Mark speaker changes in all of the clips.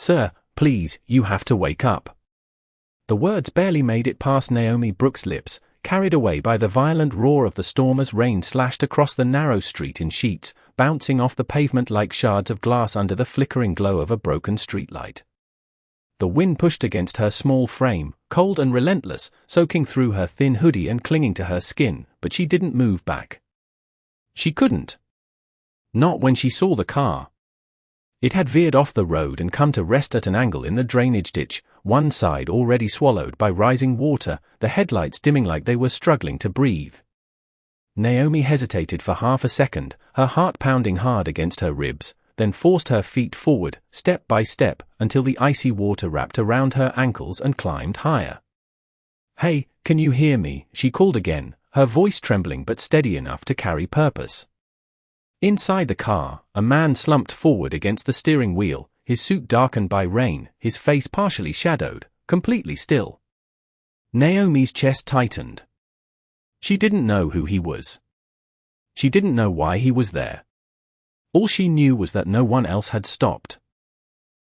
Speaker 1: "Sir, please, you have to wake up." The words barely made it past Naomi Brooks' lips, carried away by the violent roar of the storm as rain slashed across the narrow street in sheets, bouncing off the pavement like shards of glass under the flickering glow of a broken streetlight. The wind pushed against her small frame, cold and relentless, soaking through her thin hoodie and clinging to her skin, but she didn't move back. She couldn't. Not when she saw the car. It had veered off the road and come to rest at an angle in the drainage ditch, one side already swallowed by rising water, the headlights dimming like they were struggling to breathe. Naomi hesitated for half a second, her heart pounding hard against her ribs, then forced her feet forward, step by step, until the icy water wrapped around her ankles and climbed higher. "Hey, can you hear me?" she called again, her voice trembling but steady enough to carry purpose. Inside the car, a man slumped forward against the steering wheel, his suit darkened by rain, his face partially shadowed, completely still. Naomi's chest tightened. She didn't know who he was. She didn't know why he was there. All she knew was that no one else had stopped.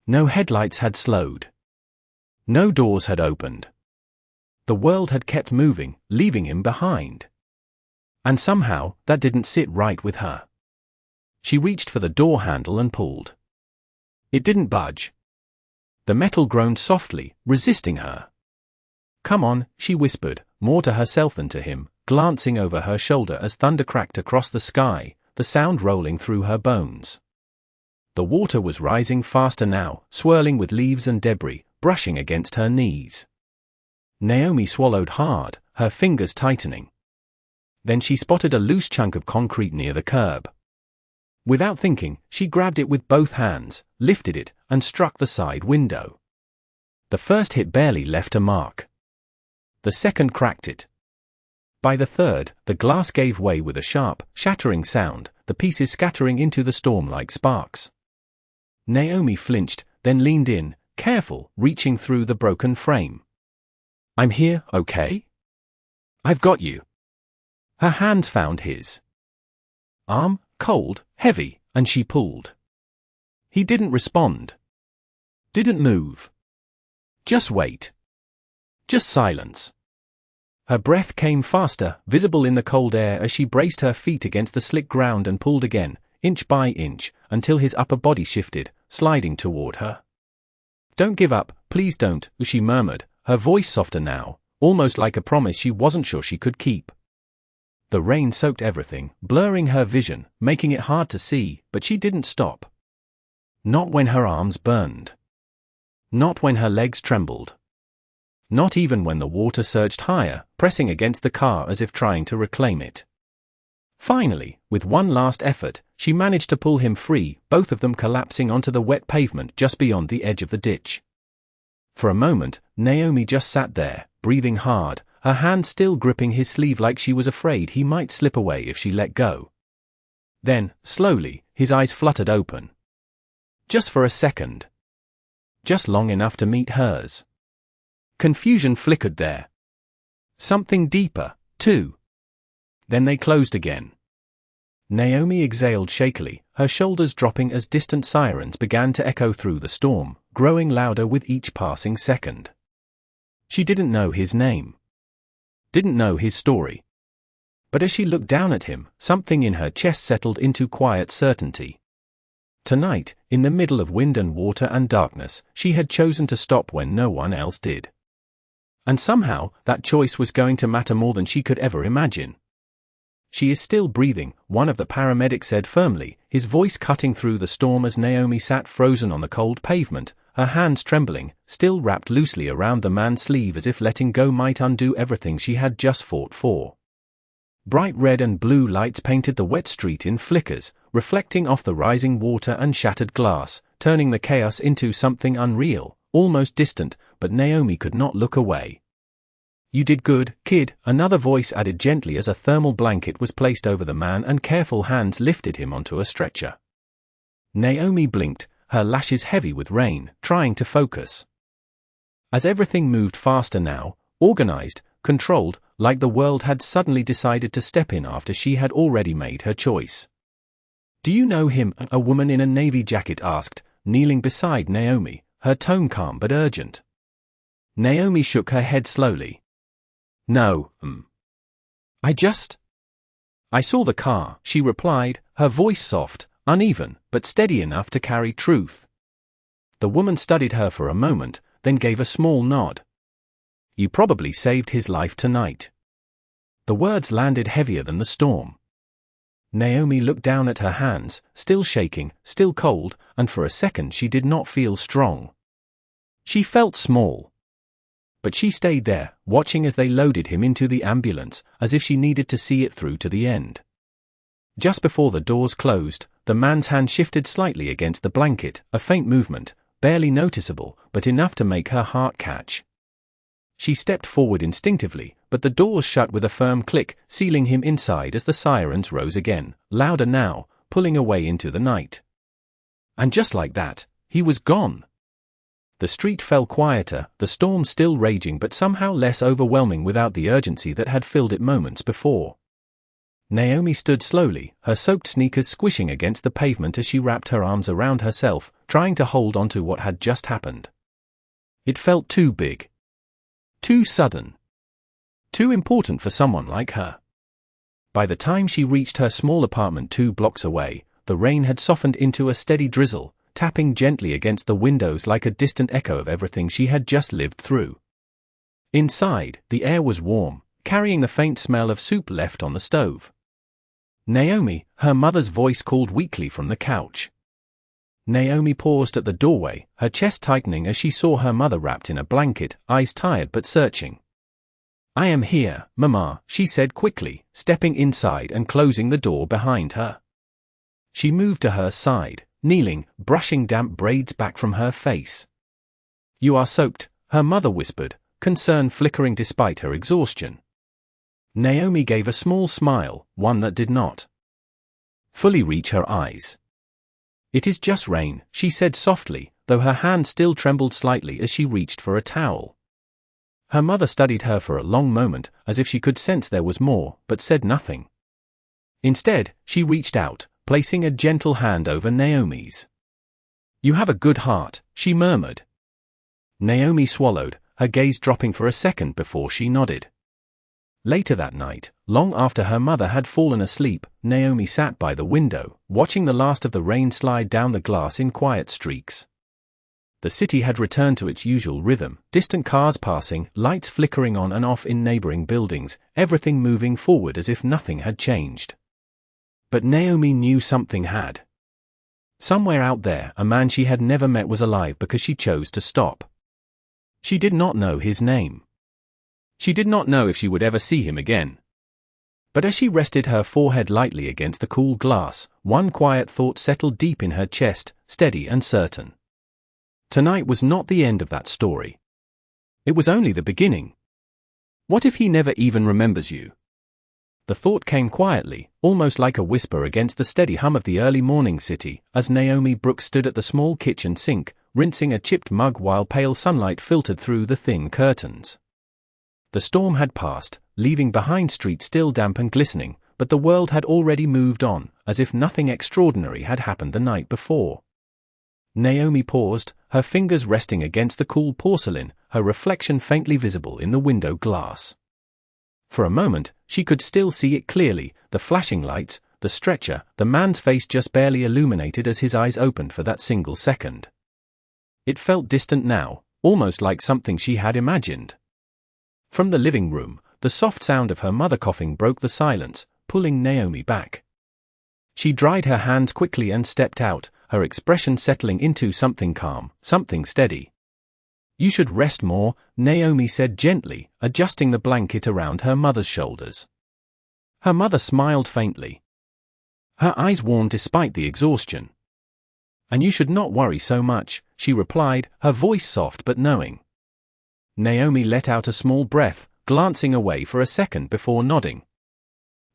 Speaker 1: No headlights had slowed. No doors had opened. The world had kept moving, leaving him behind. And somehow, that didn't sit right with her. She reached for the door handle and pulled. It didn't budge. The metal groaned softly, resisting her. "Come on," she whispered, more to herself than to him, glancing over her shoulder as thunder cracked across the sky, the sound rolling through her bones. The water was rising faster now, swirling with leaves and debris, brushing against her knees. Naomi swallowed hard, her fingers tightening. Then she spotted a loose chunk of concrete near the curb. Without thinking, she grabbed it with both hands, lifted it, and struck the side window. The first hit barely left a mark. The second cracked it. By the third, the glass gave way with a sharp, shattering sound, the pieces scattering into the storm like sparks. Naomi flinched, then leaned in, careful, reaching through the broken frame. "I'm here, okay? I've got you." Her hands found his arm, cold, heavy, and she pulled. He didn't respond. Didn't move. Just wait. Just silence. Her breath came faster, visible in the cold air as she braced her feet against the slick ground and pulled again, inch by inch, until his upper body shifted, sliding toward her. "Don't give up, please don't," she murmured, her voice softer now, almost like a promise she wasn't sure she could keep. The rain soaked everything, blurring her vision, making it hard to see, but she didn't stop. Not when her arms burned. Not when her legs trembled. Not even when the water surged higher, pressing against the car as if trying to reclaim it. Finally, with one last effort, she managed to pull him free, both of them collapsing onto the wet pavement just beyond the edge of the ditch. For a moment, Naomi just sat there, breathing hard, her hand still gripping his sleeve like she was afraid he might slip away if she let go. Then, slowly, his eyes fluttered open. Just for a second. Just long enough to meet hers. Confusion flickered there. Something deeper, too. Then they closed again. Naomi exhaled shakily, her shoulders dropping as distant sirens began to echo through the storm, growing louder with each passing second. She didn't know his name. Didn't know his story. But as she looked down at him, something in her chest settled into quiet certainty. Tonight, in the middle of wind and water and darkness, she had chosen to stop when no one else did. And somehow, that choice was going to matter more than she could ever imagine. "She is still breathing," one of the paramedics said firmly, his voice cutting through the storm as Naomi sat frozen on the cold pavement, her hands trembling, still wrapped loosely around the man's sleeve as if letting go might undo everything she had just fought for. Bright red and blue lights painted the wet street in flickers, reflecting off the rising water and shattered glass, turning the chaos into something unreal, almost distant, but Naomi could not look away. "You did good, kid," another voice added gently as a thermal blanket was placed over the man and careful hands lifted him onto a stretcher. Naomi blinked, her lashes heavy with rain, trying to focus. As everything moved faster now, organized, controlled, like the world had suddenly decided to step in after she had already made her choice. "Do you know him?" a woman in a navy jacket asked, kneeling beside Naomi, her tone calm but urgent. Naomi shook her head slowly. No, I saw the car, she replied, her voice soft, uneven, but steady enough to carry truth. The woman studied her for a moment, then gave a small nod. You probably saved his life tonight. The words landed heavier than the storm. Naomi looked down at her hands, still shaking, still cold, and for a second she did not feel strong. She felt small. But she stayed there, watching as they loaded him into the ambulance, as if she needed to see it through to the end. Just before the doors closed, the man's hand shifted slightly against the blanket, a faint movement, barely noticeable, but enough to make her heart catch. She stepped forward instinctively, but the doors shut with a firm click, sealing him inside as the sirens rose again, louder now, pulling away into the night. And just like that, he was gone. The street fell quieter, the storm still raging but somehow less overwhelming without the urgency that had filled it moments before. Naomi stood slowly, her soaked sneakers squishing against the pavement as she wrapped her arms around herself, trying to hold on to what had just happened. It felt too big. Too sudden. Too important for someone like her. By the time she reached her small apartment 2 blocks away, the rain had softened into a steady drizzle, tapping gently against the windows like a distant echo of everything she had just lived through. Inside, the air was warm, carrying the faint smell of soup left on the stove. Naomi, her mother's voice called weakly from the couch. Naomi paused at the doorway, her chest tightening as she saw her mother wrapped in a blanket, eyes tired but searching. I am here, Mama, she said quickly, stepping inside and closing the door behind her. She moved to her side, kneeling, brushing damp braids back from her face. You are soaked, her mother whispered, concern flickering despite her exhaustion. Naomi gave a small smile, one that did not fully reach her eyes. It is just rain, she said softly, though her hand still trembled slightly as she reached for a towel. Her mother studied her for a long moment, as if she could sense there was more, but said nothing. Instead, she reached out, placing a gentle hand over Naomi's. You have a good heart, she murmured. Naomi swallowed, her gaze dropping for a second before she nodded. Later that night, long after her mother had fallen asleep, Naomi sat by the window, watching the last of the rain slide down the glass in quiet streaks. The city had returned to its usual rhythm, distant cars passing, lights flickering on and off in neighboring buildings, everything moving forward as if nothing had changed. But Naomi knew something had. Somewhere out there, a man she had never met was alive because she chose to stop. She did not know his name. She did not know if she would ever see him again. But as she rested her forehead lightly against the cool glass, one quiet thought settled deep in her chest, steady and certain. Tonight was not the end of that story. It was only the beginning. What if he never even remembers you? The thought came quietly, almost like a whisper against the steady hum of the early morning city, as Naomi Brooks stood at the small kitchen sink, rinsing a chipped mug while pale sunlight filtered through the thin curtains. The storm had passed, leaving behind streets still damp and glistening, but the world had already moved on, as if nothing extraordinary had happened the night before. Naomi paused, her fingers resting against the cool porcelain, her reflection faintly visible in the window glass. For a moment, she could still see it clearly, the flashing lights, the stretcher, the man's face just barely illuminated as his eyes opened for that single second. It felt distant now, almost like something she had imagined. From the living room, the soft sound of her mother coughing broke the silence, pulling Naomi back. She dried her hands quickly and stepped out, her expression settling into something calm, something steady. You should rest more, Naomi said gently, adjusting the blanket around her mother's shoulders. Her mother smiled faintly. Her eyes warmed despite the exhaustion. And you should not worry so much, she replied, her voice soft but knowing. Naomi let out a small breath, glancing away for a second before nodding.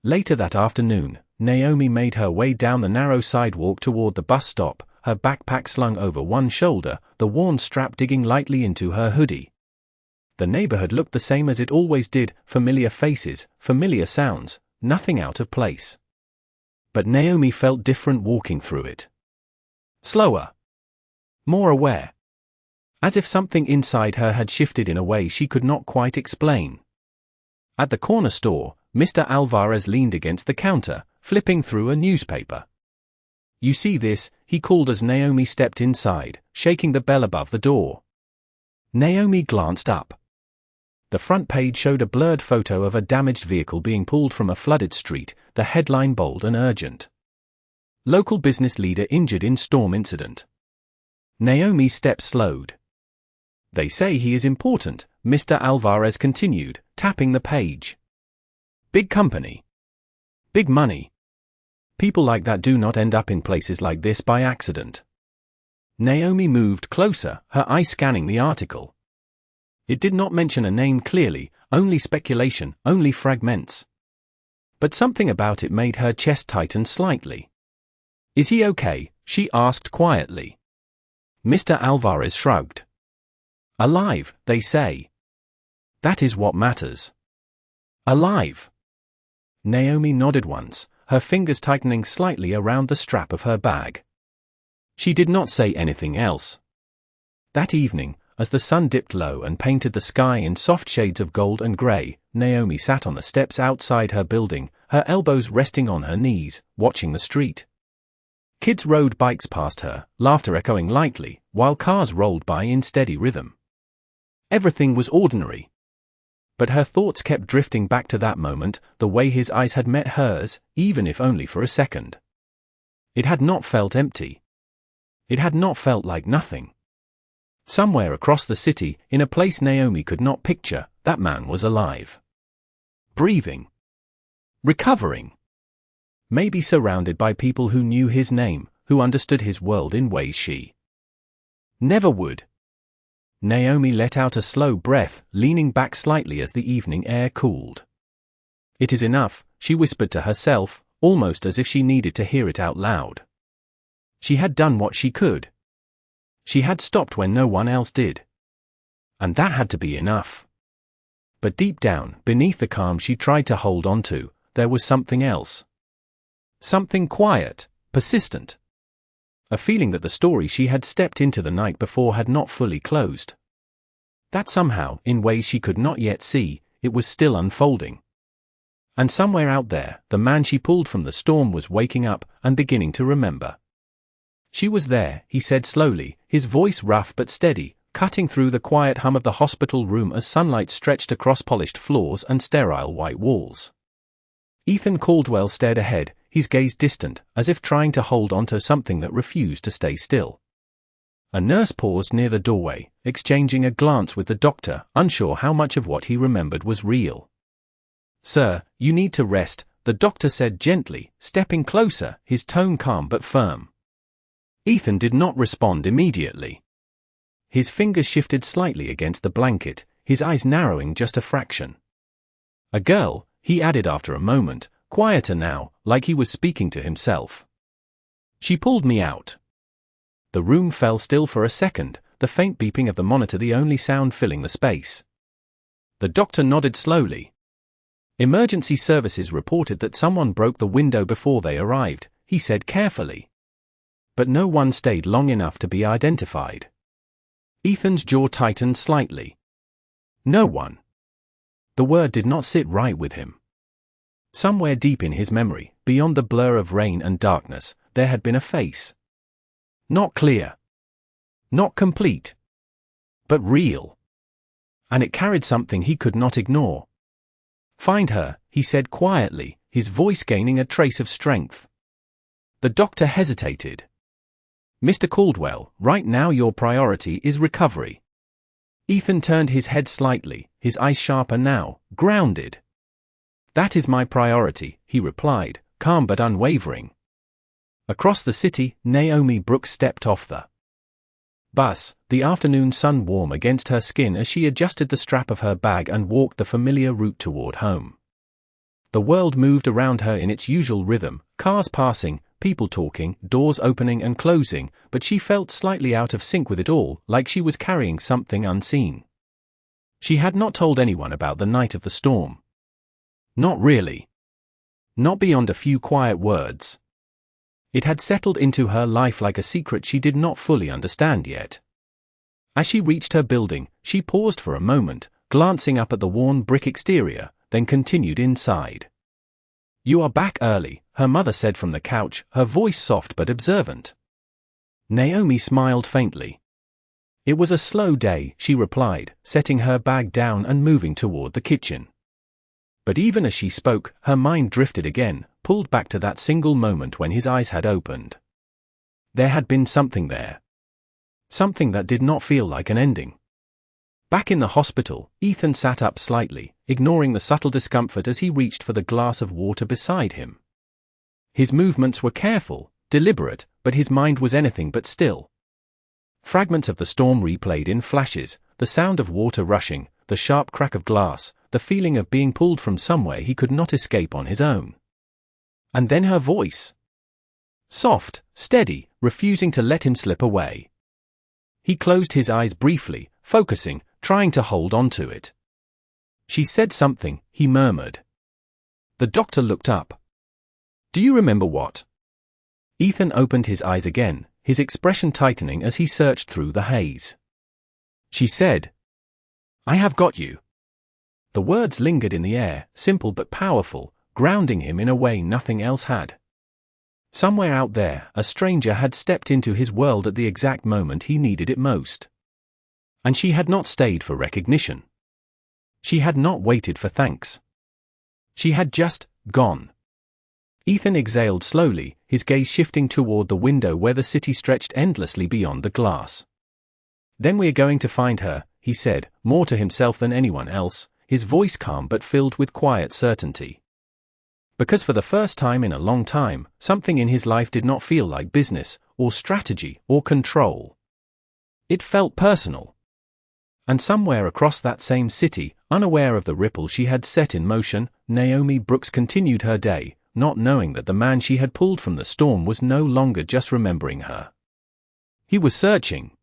Speaker 1: Later that afternoon, Naomi made her way down the narrow sidewalk toward the bus stop, her backpack slung over one shoulder, the worn strap digging lightly into her hoodie. The neighborhood looked the same as it always did, familiar faces, familiar sounds, nothing out of place. But Naomi felt different walking through it. Slower. More aware. as if something inside her had shifted in a way she could not quite explain. At the corner store, Mr. Alvarez leaned against the counter, flipping through a newspaper. "You see this?" he called as Naomi stepped inside, shaking the bell above the door. Naomi glanced up. The front page showed a blurred photo of a damaged vehicle being pulled from a flooded street, the headline bold and urgent. "Local business leader injured in storm incident." Naomi's step slowed. "They say he is important," Mr. Alvarez continued, tapping the page. "Big company. Big money. People like that do not end up in places like this by accident." Naomi moved closer, her eyes scanning the article. It did not mention a name clearly, only speculation, only fragments. But something about it made her chest tighten slightly. "Is he okay?" she asked quietly. Mr. Alvarez shrugged. "Alive, they say. That is what matters." "Alive." Naomi nodded once, her fingers tightening slightly around the strap of her bag. She did not say anything else. That evening, as the sun dipped low and painted the sky in soft shades of gold and grey, Naomi sat on the steps outside her building, her elbows resting on her knees, watching the street. Kids rode bikes past her, laughter echoing lightly, while cars rolled by in steady rhythm. Everything was ordinary. But her thoughts kept drifting back to that moment, the way his eyes had met hers, even if only for a second. It had not felt empty. It had not felt like nothing. Somewhere across the city, in a place Naomi could not picture, that man was alive. Breathing. Recovering. Maybe surrounded by people who knew his name, who understood his world in ways she never would. Naomi let out a slow breath, leaning back slightly as the evening air cooled. "It is enough," she whispered to herself, almost as if she needed to hear it out loud. She had done what she could. She had stopped when no one else did. And that had to be enough. But deep down, beneath the calm she tried to hold on to, there was something else. Something quiet, persistent. A feeling that the story she had stepped into the night before had not fully closed. That somehow, in ways she could not yet see, it was still unfolding. And somewhere out there, the man she pulled from the storm was waking up and beginning to remember. "She was there," he said slowly, his voice rough but steady, cutting through the quiet hum of the hospital room as sunlight stretched across polished floors and sterile white walls. Ethan Caldwell stared ahead, his gaze distant, as if trying to hold onto something that refused to stay still. A nurse paused near the doorway, exchanging a glance with the doctor, unsure how much of what he remembered was real. "Sir, you need to rest," the doctor said gently, stepping closer, his tone calm but firm. Ethan did not respond immediately. His fingers shifted slightly against the blanket, his eyes narrowing just a fraction. "A girl," he added after a moment, quieter now, like he was speaking to himself. "She pulled me out." The room fell still for a second, the faint beeping of the monitor the only sound filling the space. The doctor nodded slowly. "Emergency services reported that someone broke the window before they arrived," he said carefully. "But no one stayed long enough to be identified." Ethan's jaw tightened slightly. No one. The word did not sit right with him. Somewhere deep in his memory, beyond the blur of rain and darkness, there had been a face. Not clear. Not complete. But real. And it carried something he could not ignore. "Find her," he said quietly, his voice gaining a trace of strength. The doctor hesitated. "Mr. Caldwell, right now your priority is recovery." Ethan turned his head slightly, his eyes sharper now, grounded. "That is my priority," he replied, calm but unwavering. Across the city, Naomi Brooks stepped off the bus, the afternoon sun warm against her skin as she adjusted the strap of her bag and walked the familiar route toward home. The world moved around her in its usual rhythm, cars passing, people talking, doors opening and closing, but she felt slightly out of sync with it all, like she was carrying something unseen. She had not told anyone about the night of the storm. Not really. Not beyond a few quiet words. It had settled into her life like a secret she did not fully understand yet. As she reached her building, she paused for a moment, glancing up at the worn brick exterior, then continued inside. "You are back early," her mother said from the couch, her voice soft but observant. Naomi smiled faintly. "It was a slow day," she replied, setting her bag down and moving toward the kitchen. But even as she spoke, her mind drifted again, pulled back to that single moment when his eyes had opened. There had been something there. Something that did not feel like an ending. Back in the hospital, Ethan sat up slightly, ignoring the subtle discomfort as he reached for the glass of water beside him. His movements were careful, deliberate, but his mind was anything but still. Fragments of the storm replayed in flashes, the sound of water rushing, the sharp crack of glass, the feeling of being pulled from somewhere he could not escape on his own. And then her voice. Soft, steady, refusing to let him slip away. He closed his eyes briefly, focusing, trying to hold on to it. "She said something," he murmured. The doctor looked up. "Do you remember what?" Ethan opened his eyes again, his expression tightening as he searched through the haze. "She said, 'I have got you.'" The words lingered in the air, simple but powerful, grounding him in a way nothing else had. Somewhere out there, a stranger had stepped into his world at the exact moment he needed it most. And she had not stayed for recognition. She had not waited for thanks. She had just gone. Ethan exhaled slowly, his gaze shifting toward the window where the city stretched endlessly beyond the glass. "Then we're going to find her," he said, more to himself than anyone else, his voice calm but filled with quiet certainty. Because for the first time in a long time, something in his life did not feel like business, or strategy, or control. It felt personal. And somewhere across that same city, unaware of the ripple she had set in motion, Naomi Brooks continued her day, not knowing that the man she had pulled from the storm was no longer just remembering her. He was searching.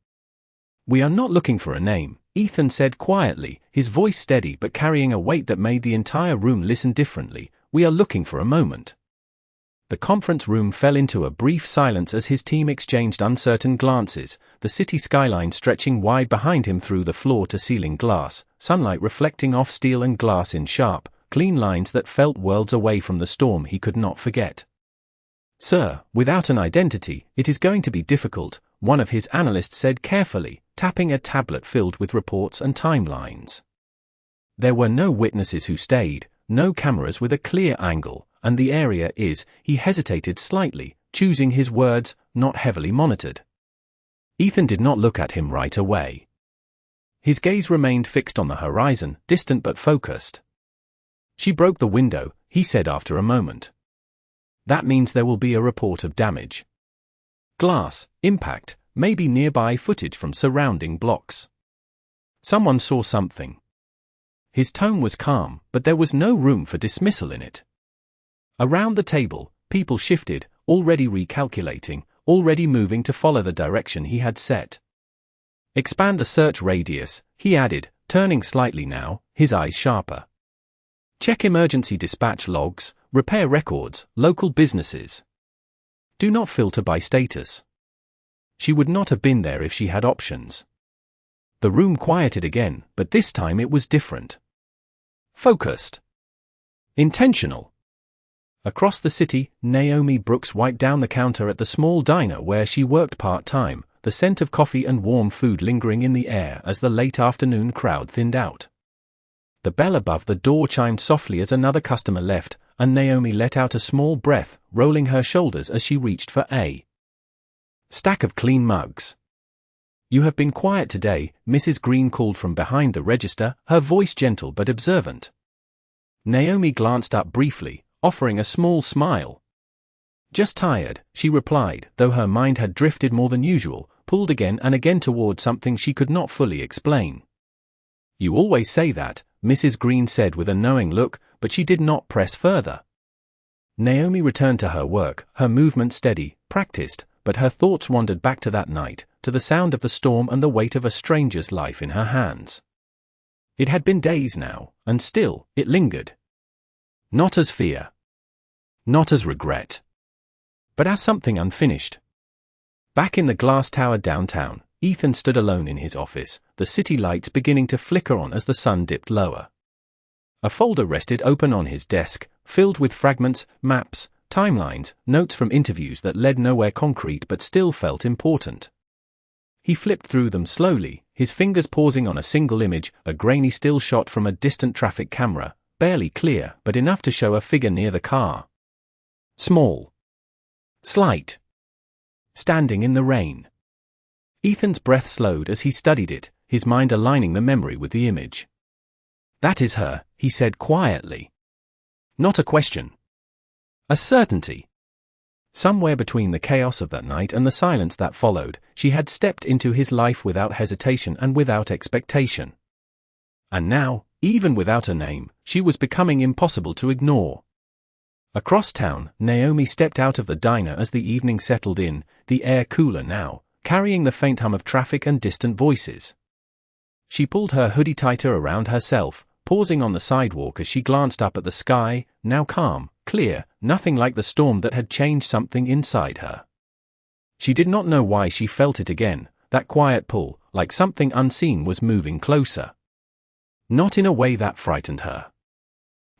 Speaker 1: "We are not looking for a name," Ethan said quietly, his voice steady but carrying a weight that made the entire room listen differently. "We are looking for a moment." The conference room fell into a brief silence as his team exchanged uncertain glances, the city skyline stretching wide behind him through the floor-to-ceiling glass, sunlight reflecting off steel and glass in sharp, clean lines that felt worlds away from the storm he could not forget. "Sir, without an identity, it is going to be difficult," one of his analysts said carefully, tapping a tablet filled with reports and timelines. There were no witnesses who stayed, no cameras with a clear angle, and the area is, he hesitated slightly, choosing his words, not heavily monitored. Ethan did not look at him right away. His gaze remained fixed on the horizon, distant but focused. "She broke the window," he said after a moment. "That means there will be a report of damage. Glass, impact, maybe nearby footage from surrounding blocks. Someone saw something." His tone was calm, but there was no room for dismissal in it. Around the table, people shifted, already recalculating, already moving to follow the direction he had set. "Expand the search radius," he added, turning slightly now, his eyes sharper. "Check emergency dispatch logs, repair records, local businesses. Do not filter by status." She would not have been there if she had options. The room quieted again, but this time it was different. Focused. Intentional. Across the city, Naomi Brooks wiped down the counter at the small diner where she worked part-time, the scent of coffee and warm food lingering in the air as the late afternoon crowd thinned out. The bell above the door chimed softly as another customer left, and Naomi let out a small breath, rolling her shoulders as she reached for a stack of clean mugs. "You have been quiet today," Mrs. Green called from behind the register, her voice gentle but observant. Naomi glanced up briefly, offering a small smile. "Just tired," she replied, though her mind had drifted more than usual, pulled again and again toward something she could not fully explain. "You always say that," Mrs. Green said with a knowing look, but she did not press further. Naomi returned to her work, her movement steady, practiced, but her thoughts wandered back to that night, to the sound of the storm and the weight of a stranger's life in her hands. It had been days now, and still, it lingered. Not as fear. Not as regret. But as something unfinished. Back in the glass tower downtown, Ethan stood alone in his office, the city lights beginning to flicker on as the sun dipped lower. A folder rested open on his desk, filled with fragments, maps, timelines, notes from interviews that led nowhere concrete but still felt important. He flipped through them slowly, his fingers pausing on a single image, a grainy still shot from a distant traffic camera, barely clear but enough to show a figure near the car. Small. Slight. Standing in the rain. Ethan's breath slowed as he studied it, his mind aligning the memory with the image. "That is her," he said quietly. Not a question. A certainty. Somewhere between the chaos of that night and the silence that followed, she had stepped into his life without hesitation and without expectation. And now, even without a name, she was becoming impossible to ignore. Across town, Naomi stepped out of the diner as the evening settled in, the air cooler now, carrying the faint hum of traffic and distant voices. She pulled her hoodie tighter around herself, pausing on the sidewalk as she glanced up at the sky, now calm, clear, nothing like the storm that had changed something inside her. She did not know why she felt it again, that quiet pull, like something unseen was moving closer. Not in a way that frightened her,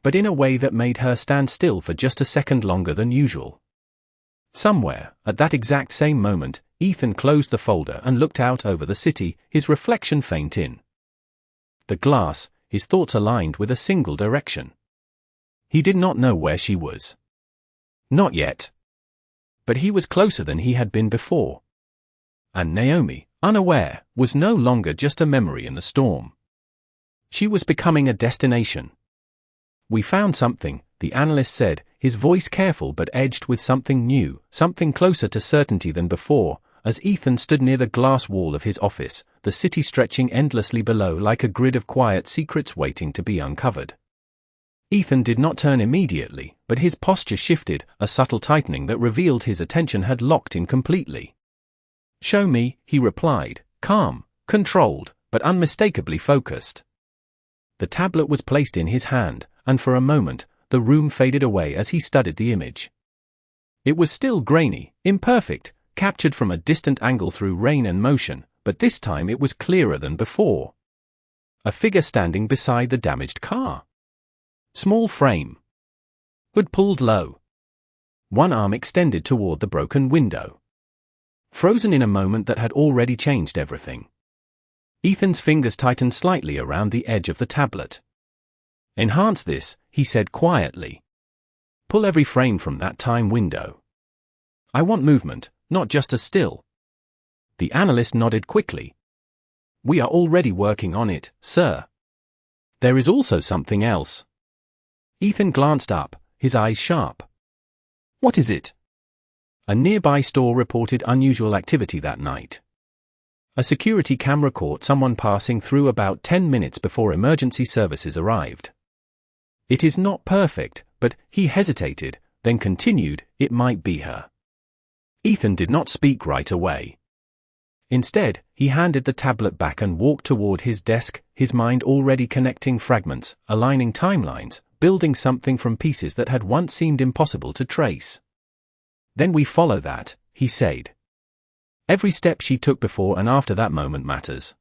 Speaker 1: but in a way that made her stand still for just a second longer than usual. Somewhere, at that exact same moment, Ethan closed the folder and looked out over the city, his reflection faint in the glass, his thoughts aligned with a single direction. He did not know where she was. Not yet. But he was closer than he had been before. And Naomi, unaware, was no longer just a memory in the storm. She was becoming a destination. "We found something," the analyst said, his voice careful but edged with something new, something closer to certainty than before, as Ethan stood near the glass wall of his office, the city stretching endlessly below like a grid of quiet secrets waiting to be uncovered. Ethan did not turn immediately, but his posture shifted, a subtle tightening that revealed his attention had locked in completely. "Show me," he replied, calm, controlled, but unmistakably focused. The tablet was placed in his hand, and for a moment, the room faded away as he studied the image. It was still grainy, imperfect, captured from a distant angle through rain and motion, but this time it was clearer than before. A figure standing beside the damaged car. Small frame. Hood pulled low. One arm extended toward the broken window. Frozen in a moment that had already changed everything. Ethan's fingers tightened slightly around the edge of the tablet. "Enhance this," he said quietly. "Pull every frame from that time window. I want movement, not just a still." The analyst nodded quickly. "We are already working on it, sir." "There is also something else." Ethan glanced up, his eyes sharp. "What is it?" A nearby store reported unusual activity that night. A security camera caught someone passing through about 10 minutes before emergency services arrived. "It is not perfect, but," he hesitated, then continued, "it might be her." Ethan did not speak right away. Instead, he handed the tablet back and walked toward his desk, his mind already connecting fragments, aligning timelines, building something from pieces that had once seemed impossible to trace. "Then we follow that," he said. "Every step she took before and after that moment matters."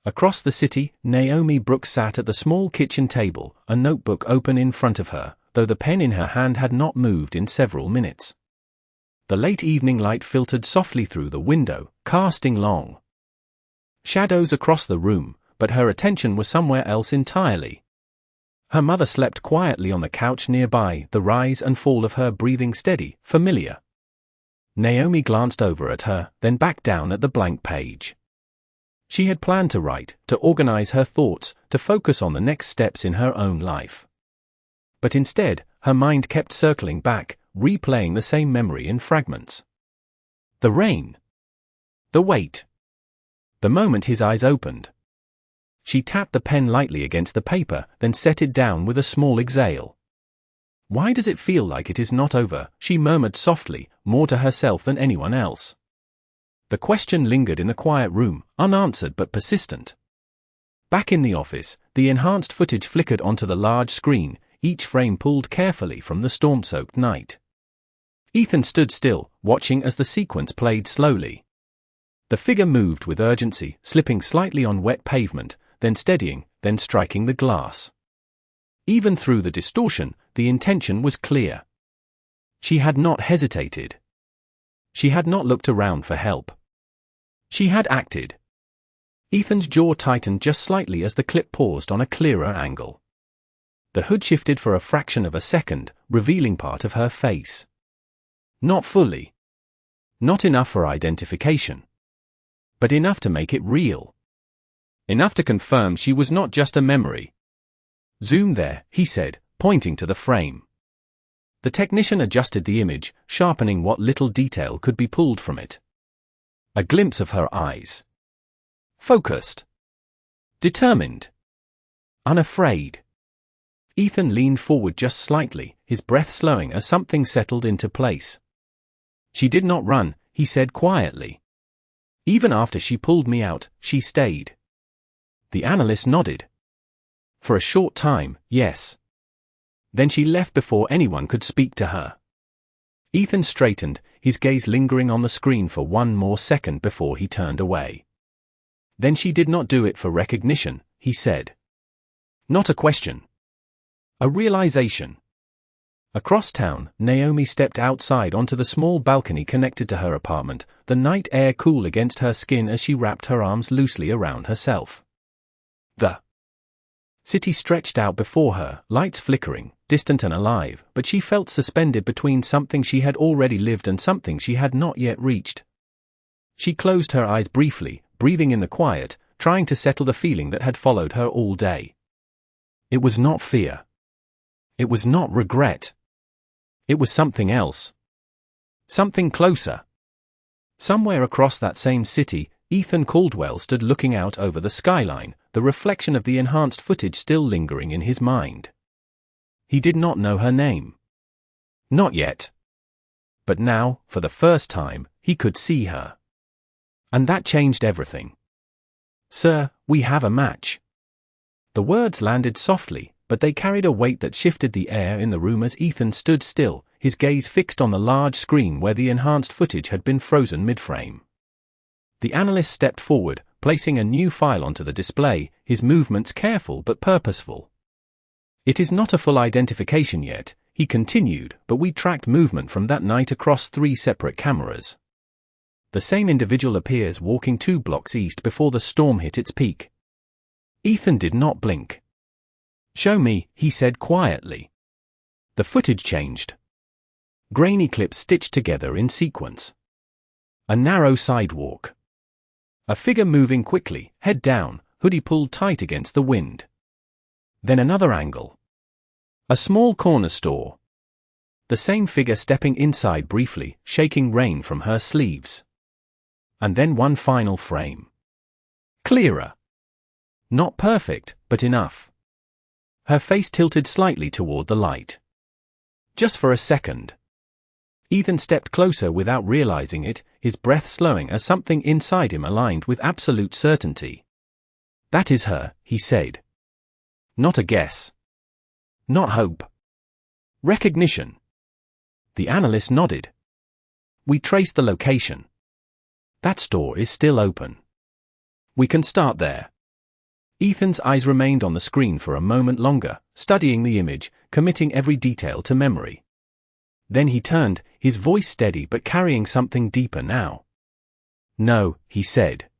Speaker 1: Across the city, Naomi Brooks sat at the small kitchen table, a notebook open in front of her, though the pen in her hand had not moved in several minutes. The late evening light filtered softly through the window, casting long shadows across the room, but her attention was somewhere else entirely. Her mother slept quietly on the couch nearby, the rise and fall of her breathing steady, familiar. Naomi glanced over at her, then back down at the blank page. She had planned to write, to organize her thoughts, to focus on the next steps in her own life. But instead, her mind kept circling back, replaying the same memory in fragments. The rain. The weight. The moment his eyes opened. She tapped the pen lightly against the paper, then set it down with a small exhale. "Why does it feel like it is not over?" she murmured softly, more to herself than anyone else. The question lingered in the quiet room, unanswered but persistent. Back in the office, the enhanced footage flickered onto the large screen, each frame pulled carefully from the storm-soaked night. Ethan stood still, watching as the sequence played slowly. The figure moved with urgency, slipping slightly on wet pavement, then steadying, then striking the glass. Even through the distortion, the intention was clear. She had not hesitated. She had not looked around for help. She had acted. Ethan's jaw tightened just slightly as the clip paused on a clearer angle. The hood shifted for a fraction of a second, revealing part of her face. Not fully. Not enough for identification. But enough to make it real. Enough to confirm she was not just a memory. "Zoom there," he said, pointing to the frame. The technician adjusted the image, sharpening what little detail could be pulled from it. A glimpse of her eyes. Focused. Determined. Unafraid. Ethan leaned forward just slightly, his breath slowing as something settled into place. "She did not run," he said quietly. "Even after she pulled me out, she stayed." The analyst nodded. "For a short time, yes. Then she left before anyone could speak to her." Ethan straightened, his gaze lingering on the screen for one more second before he turned away. "Then she did not do it for recognition," he said. "Not a question. A realization." Across town, Naomi stepped outside onto the small balcony connected to her apartment, the night air cool against her skin as she wrapped her arms loosely around herself. The city stretched out before her, lights flickering, distant and alive, but she felt suspended between something she had already lived and something she had not yet reached. She closed her eyes briefly, breathing in the quiet, trying to settle the feeling that had followed her all day. It was not fear. It was not regret. It was something else. Something closer. Somewhere across that same city, Ethan Caldwell stood looking out over the skyline, the reflection of the enhanced footage still lingering in his mind. He did not know her name. Not yet. But now, for the first time, he could see her. And that changed everything. "Sir, we have a match." The words landed softly, but they carried a weight that shifted the air in the room as Ethan stood still, his gaze fixed on the large screen where the enhanced footage had been frozen mid-frame. The analyst stepped forward, placing a new file onto the display, his movements careful but purposeful. "It is not a full identification yet," he continued, "but we tracked movement from that night across 3 separate cameras. The same individual appears walking 2 blocks east before the storm hit its peak." Ethan did not blink. "Show me," he said quietly. The footage changed. Grainy clips stitched together in sequence. A narrow sidewalk. A figure moving quickly, head down, hoodie pulled tight against the wind. Then another angle. A small corner store. The same figure stepping inside briefly, shaking rain from her sleeves. And then one final frame. Clearer. Not perfect, but enough. Her face tilted slightly toward the light. Just for a second. Ethan stepped closer without realizing it, his breath slowing as something inside him aligned with absolute certainty. "That is her," he said. Not a guess. Not hope. Recognition. The analyst nodded. "We traced the location. That store is still open. We can start there." Ethan's eyes remained on the screen for a moment longer, studying the image, committing every detail to memory. Then he turned, his voice steady but carrying something deeper now. "No," he said.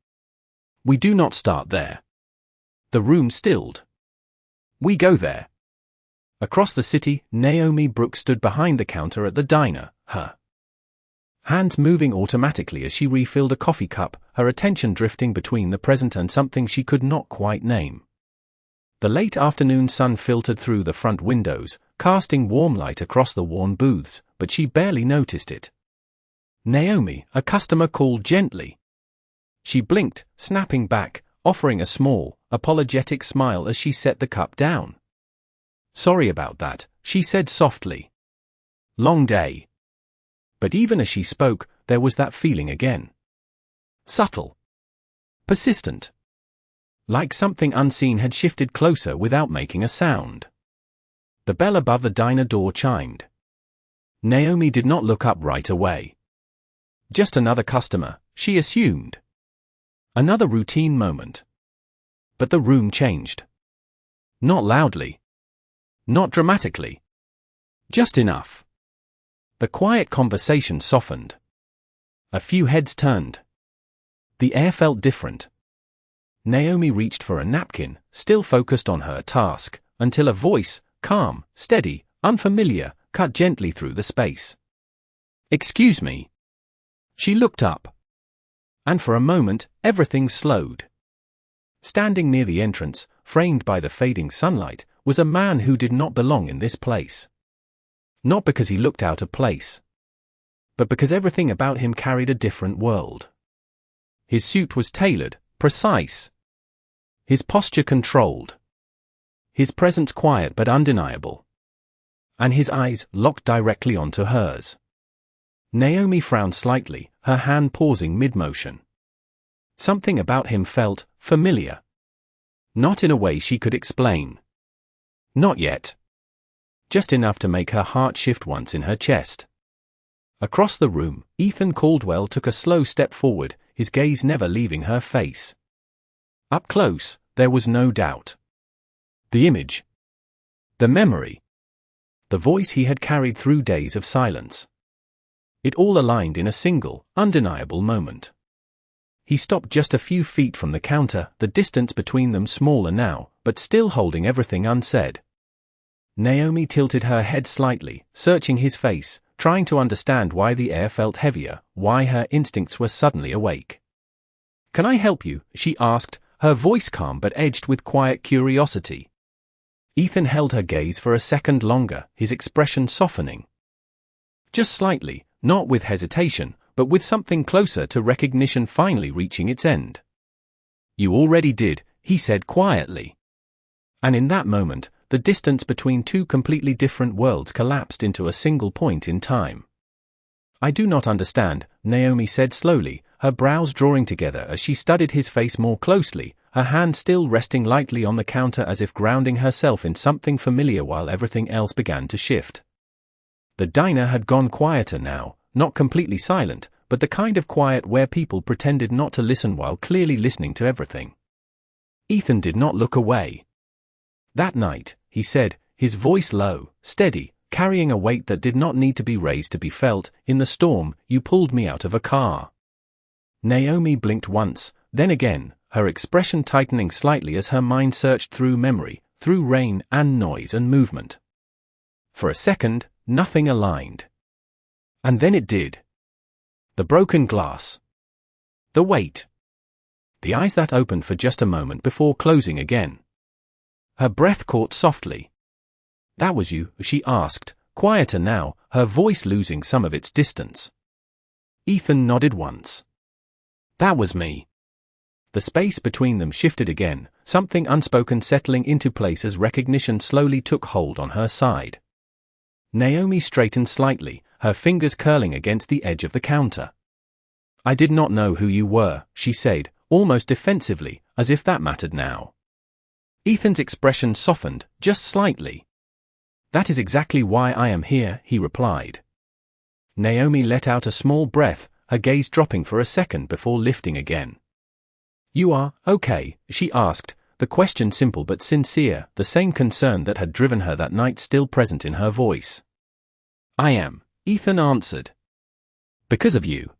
Speaker 1: "We do not start there." The room stilled. "We go there." Across the city, Naomi Brooks stood behind the counter at the diner, her hands moving automatically as she refilled a coffee cup, her attention drifting between the present and something she could not quite name. The late afternoon sun filtered through the front windows, casting warm light across the worn booths, but she barely noticed it. "Naomi," a customer called gently. She blinked, snapping back, offering a small, apologetic smile as she set the cup down. "Sorry about that," she said softly. "Long day." But even as she spoke, there was that feeling again. Subtle. Persistent. Like something unseen had shifted closer without making a sound. The bell above the diner door chimed. Naomi did not look up right away. Just another customer, she assumed. Another routine moment. But the room changed. Not loudly. Not dramatically. Just enough. The quiet conversation softened. A few heads turned. The air felt different. Naomi reached for a napkin, still focused on her task, until a voice, calm, steady, unfamiliar, cut gently through the space. "Excuse me." She looked up. And for a moment, everything slowed. Standing near the entrance, framed by the fading sunlight, was a man who did not belong in this place. Not because he looked out of place, but because everything about him carried a different world. His suit was tailored, precise. His posture controlled. His presence quiet but undeniable. And his eyes locked directly onto hers. Naomi frowned slightly, her hand pausing mid-motion. Something about him felt familiar. Not in a way she could explain. Not yet. Just enough to make her heart shift once in her chest. Across the room, Ethan Caldwell took a slow step forward, his gaze never leaving her face. Up close, there was no doubt. The image. The memory. The voice he had carried through days of silence. It all aligned in a single, undeniable moment. He stopped just a few feet from the counter, the distance between them smaller now, but still holding everything unsaid. Naomi tilted her head slightly, searching his face, trying to understand why the air felt heavier, why her instincts were suddenly awake. "Can I help you?" she asked, her voice calm but edged with quiet curiosity. Ethan held her gaze for a second longer, his expression softening. Just slightly, not with hesitation, but with something closer to recognition finally reaching its end. "You already did," he said quietly. And in that moment, the distance between two completely different worlds collapsed into a single point in time. "I do not understand," Naomi said slowly, her brows drawing together as she studied his face more closely, her hand still resting lightly on the counter as if grounding herself in something familiar while everything else began to shift. The diner had gone quieter now, not completely silent, but the kind of quiet where people pretended not to listen while clearly listening to everything. Ethan did not look away. "That night," he said, his voice low, steady, carrying a weight that did not need to be raised to be felt, "in the storm, you pulled me out of a car." Naomi blinked once, then again, her expression tightening slightly as her mind searched through memory, through rain and noise and movement. For a second, nothing aligned. And then it did. The broken glass. The weight. The eyes that opened for just a moment before closing again. Her breath caught softly. "That was you?" she asked, quieter now, her voice losing some of its distance. Ethan nodded once. "That was me." The space between them shifted again, something unspoken settling into place as recognition slowly took hold on her side. Naomi straightened slightly, her fingers curling against the edge of the counter. "I did not know who you were," she said, almost defensively, as if that mattered now. Ethan's expression softened, just slightly. "That is exactly why I am here," he replied. Naomi let out a small breath, her gaze dropping for a second before lifting again. "You are okay?" she asked, the question simple but sincere, the same concern that had driven her that night still present in her voice. "I am," Ethan answered. "Because of you."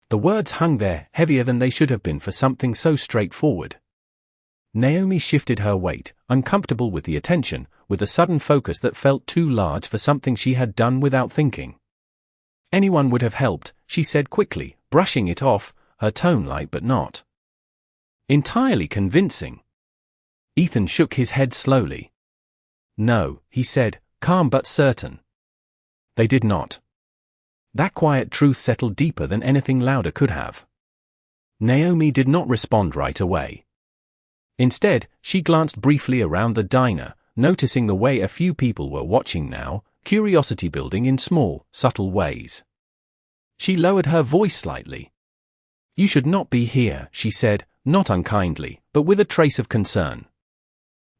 Speaker 1: The words hung there, heavier than they should have been for something so straightforward. Naomi shifted her weight, uncomfortable with the attention, with a sudden focus that felt too large for something she had done without thinking. "Anyone would have helped," she said quickly, brushing it off, her tone light but not entirely convincing. Ethan shook his head slowly. "No," he said, calm but certain. "They did not." That quiet truth settled deeper than anything louder could have. Naomi did not respond right away. Instead, she glanced briefly around the diner, noticing the way a few people were watching now, curiosity building in small, subtle ways. She lowered her voice slightly. "You should not be here," she said, not unkindly, but with a trace of concern.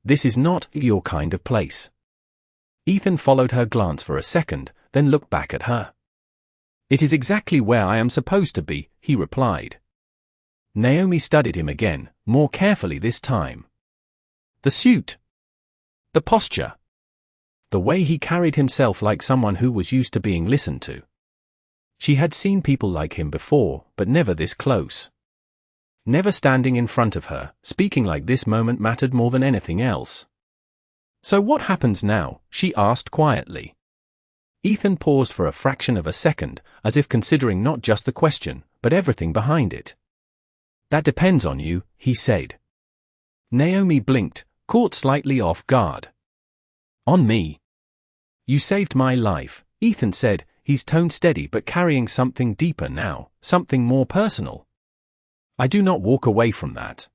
Speaker 1: "This is not your kind of place." Ethan followed her glance for a second, then looked back at her. "It is exactly where I am supposed to be," he replied. Naomi studied him again, more carefully this time. The suit. The posture. The way he carried himself like someone who was used to being listened to. She had seen people like him before, but never this close. Never standing in front of her, speaking like this moment mattered more than anything else. So what happens now? She asked quietly. Ethan paused for a fraction of a second, as if considering not just the question, but everything behind it. That depends on you, he said. Naomi blinked, caught slightly off guard. On me? You saved my life, Ethan said, his tone steady but carrying something deeper now, something more personal. I do not walk away from that.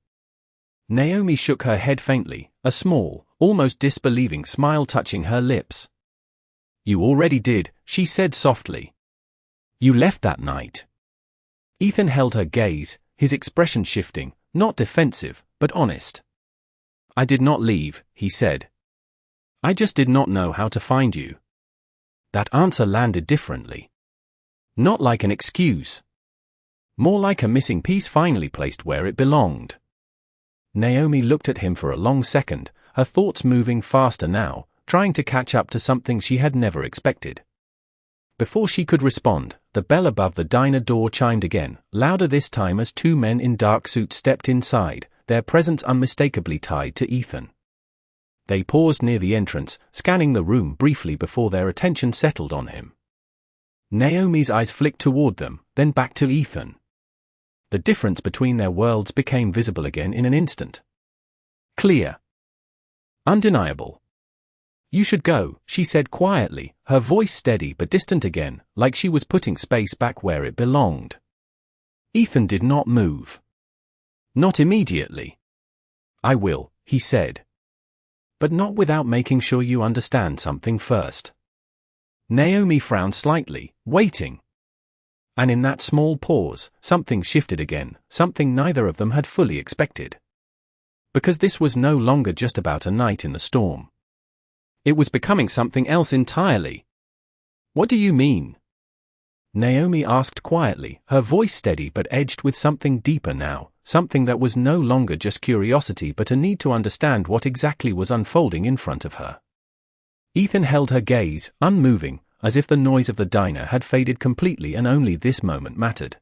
Speaker 1: Naomi shook her head faintly, a small, almost disbelieving smile touching her lips. You already did, she said softly. You left that night. Ethan held her gaze, his expression shifting, not defensive, but honest. I did not leave, he said. I just did not know how to find you. That answer landed differently. Not like an excuse. More like a missing piece finally placed where it belonged. Naomi looked at him for a long second, her thoughts moving faster now, trying to catch up to something she had never expected. Before she could respond, the bell above the diner door chimed again, louder this time as two men in dark suits stepped inside, their presence unmistakably tied to Ethan. They paused near the entrance, scanning the room briefly before their attention settled on him. Naomi's eyes flicked toward them, then back to Ethan. The difference between their worlds became visible again in an instant. Clear. Undeniable. You should go, she said quietly, her voice steady but distant again, like she was putting space back where it belonged. Ethan did not move. Not immediately. I will, he said. But not without making sure you understand something first. Naomi frowned slightly, waiting. And in that small pause, something shifted again, something neither of them had fully expected. Because this was no longer just about a night in the storm. It was becoming something else entirely. What do you mean? Naomi asked quietly, her voice steady but edged with something deeper now, something that was no longer just curiosity but a need to understand what exactly was unfolding in front of her. Ethan held her gaze, unmoving, as if the noise of the diner had faded completely and only this moment mattered.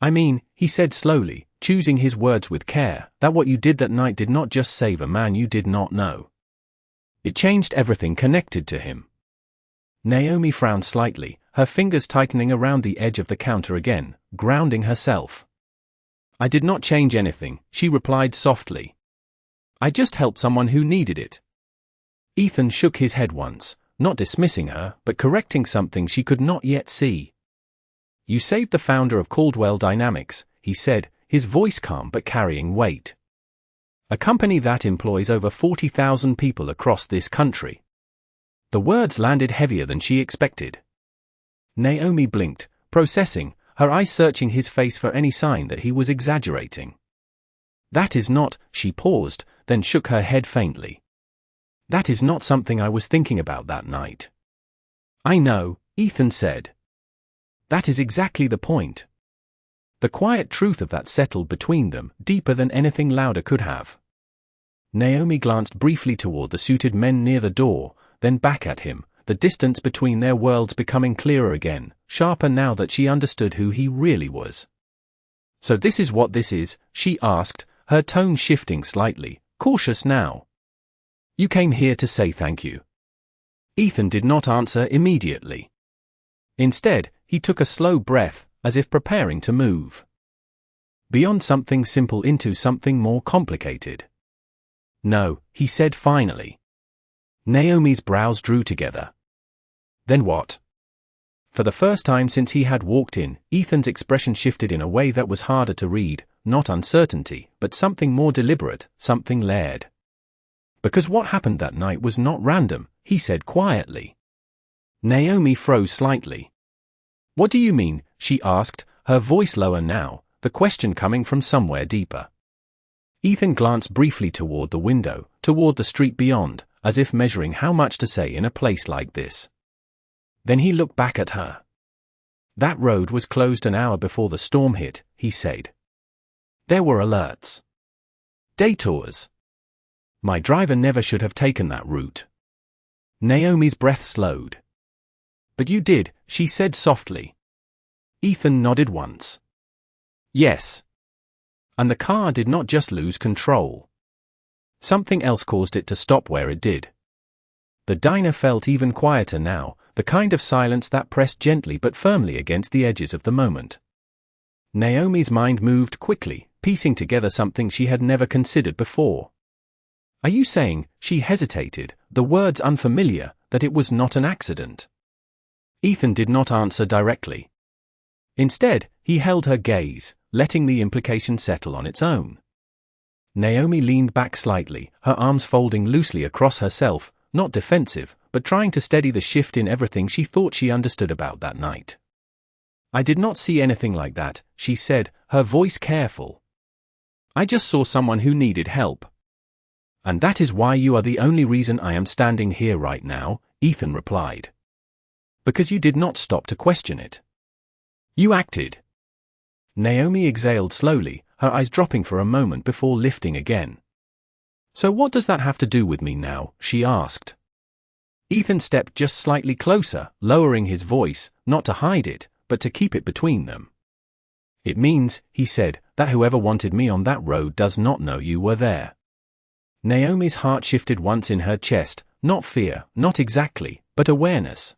Speaker 1: I mean, he said slowly, choosing his words with care, that what you did that night did not just save a man you did not know. It changed everything connected to him. Naomi frowned slightly, her fingers tightening around the edge of the counter again, grounding herself. I did not change anything, she replied softly. I just helped someone who needed it. Ethan shook his head once, not dismissing her, but correcting something she could not yet see. You saved the founder of Caldwell Dynamics, he said, his voice calm but carrying weight. A company that employs over 40,000 people across this country. The words landed heavier than she expected. Naomi blinked, processing, her eyes searching his face for any sign that he was exaggerating. That is not, she paused, then shook her head faintly. That is not something I was thinking about that night. I know, Ethan said. That is exactly the point. The quiet truth of that settled between them, deeper than anything louder could have. Naomi glanced briefly toward the suited men near the door, then back at him, the distance between their worlds becoming clearer again, sharper now that she understood who he really was. So this is what this is, she asked, her tone shifting slightly, cautious now. You came here to say thank you. Ethan did not answer immediately. Instead, he took a slow breath, as if preparing to move. Beyond something simple into something more complicated. No, he said finally. Naomi's brows drew together. Then what? For the first time since he had walked in, Ethan's expression shifted in a way that was harder to read, not uncertainty, but something more deliberate, something layered. Because what happened that night was not random, he said quietly. Naomi froze slightly. What do you mean? She asked, her voice lower now, the question coming from somewhere deeper. Ethan glanced briefly toward the window, toward the street beyond, as if measuring how much to say in a place like this. Then he looked back at her. That road was closed an hour before the storm hit, he said. There were alerts. Detours. My driver never should have taken that route. Naomi's breath slowed. But you did, she said softly. Ethan nodded once. Yes. And the car did not just lose control. Something else caused it to stop where it did. The diner felt even quieter now, the kind of silence that pressed gently but firmly against the edges of the moment. Naomi's mind moved quickly, piecing together something she had never considered before. Are you saying, she hesitated, the words unfamiliar, that it was not an accident? Ethan did not answer directly. Instead, he held her gaze, letting the implication settle on its own. Naomi leaned back slightly, her arms folding loosely across herself, not defensive, but trying to steady the shift in everything she thought she understood about that night. I did not see anything like that, she said, her voice careful. I just saw someone who needed help. And that is why you are the only reason I am standing here right now, Ethan replied. Because you did not stop to question it. You acted. Naomi exhaled slowly, her eyes dropping for a moment before lifting again. So what does that have to do with me now, she asked. Ethan stepped just slightly closer, lowering his voice, not to hide it, but to keep it between them. It means, he said, that whoever wanted me on that road does not know you were there. Naomi's heart shifted once in her chest, not fear, not exactly, but awareness.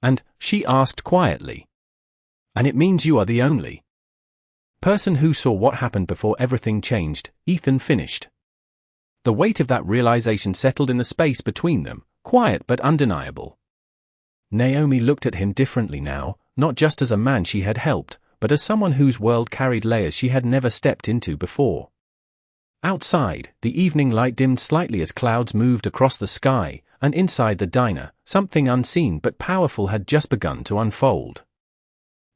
Speaker 1: And, she asked quietly. And it means you are the only person who saw what happened before everything changed, Ethan finished. The weight of that realization settled in the space between them, quiet but undeniable. Naomi looked at him differently now, not just as a man she had helped, but as someone whose world carried layers she had never stepped into before. Outside, the evening light dimmed slightly as clouds moved across the sky, and inside the diner, something unseen but powerful had just begun to unfold.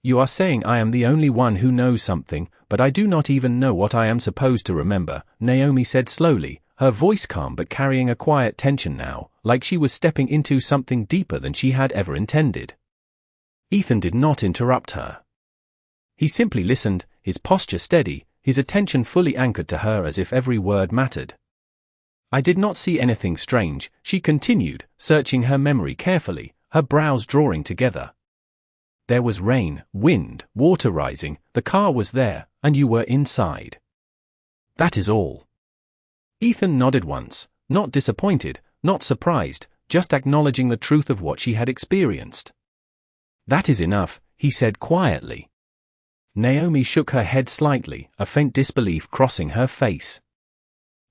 Speaker 1: You are saying I am the only one who knows something, but I do not even know what I am supposed to remember, Naomi said slowly, her voice calm but carrying a quiet tension now, like she was stepping into something deeper than she had ever intended. Ethan did not interrupt her. He simply listened, his posture steady, his attention fully anchored to her as if every word mattered. I did not see anything strange, she continued, searching her memory carefully, her brows drawing together. There was rain, wind, water rising, the car was there, and you were inside. That is all. Ethan nodded once, not disappointed, not surprised, just acknowledging the truth of what she had experienced. That is enough, he said quietly. Naomi shook her head slightly, a faint disbelief crossing her face.